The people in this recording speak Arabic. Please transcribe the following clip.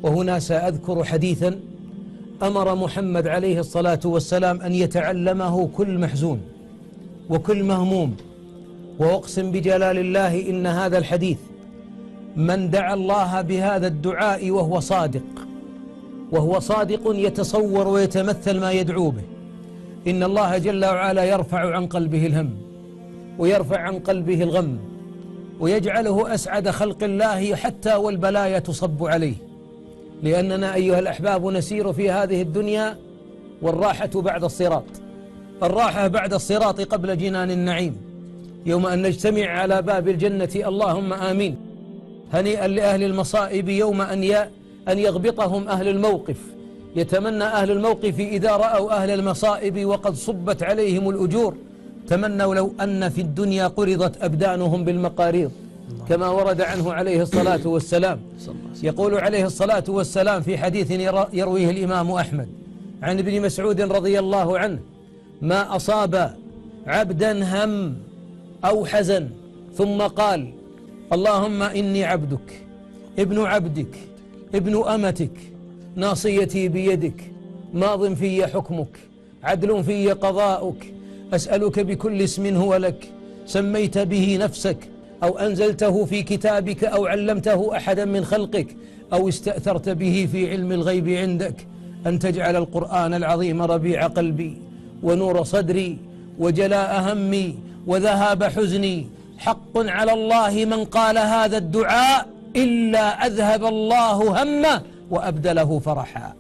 وهنا سأذكر حديثا أمر محمد عليه الصلاة والسلام أن يتعلمه كل محزون وكل مهموم، وأقسم بجلال الله إن هذا الحديث من دعا الله بهذا الدعاء وهو صادق يتصور ويتمثل ما يدعو به، إن الله جل وعلا يرفع عن قلبه الهم ويرفع عن قلبه الغم ويجعله أسعد خلق الله حتى والبلايا تصب عليه. لأننا أيها الأحباب نسير في هذه الدنيا والراحة بعد الصراط، الراحة بعد الصراط قبل جنان النعيم، يوم أن نجتمع على باب الجنة اللهم آمين. هنيئا لأهل المصائب يوم أن يغبطهم أهل الموقف. يتمنى أهل الموقف إذا رأوا أهل المصائب وقد صبت عليهم الأجور تمنوا لو أن في الدنيا قرضت أبدانهم بالمقاريض، كما ورد عنه عليه الصلاة والسلام. يقول عليه الصلاة والسلام في حديث يرويه الإمام أحمد عن ابن مسعود رضي الله عنه: ما أصاب عبدا هم أو حزن ثم قال اللهم إني عبدك ابن عبدك ابن أمتك ناصيتي بيدك ماض في حكمك عدل في قضاؤك أسألك بكل اسم هو لك سميت به نفسك أو أنزلته في كتابك أو علمته أحدا من خلقك أو استأثرت به في علم الغيب عندك أن تجعل القرآن العظيم ربيع قلبي ونور صدري وجلاء همي وذهاب حزني. حق على الله من قال هذا الدعاء إلا أذهب الله همه وأبدله فرحا.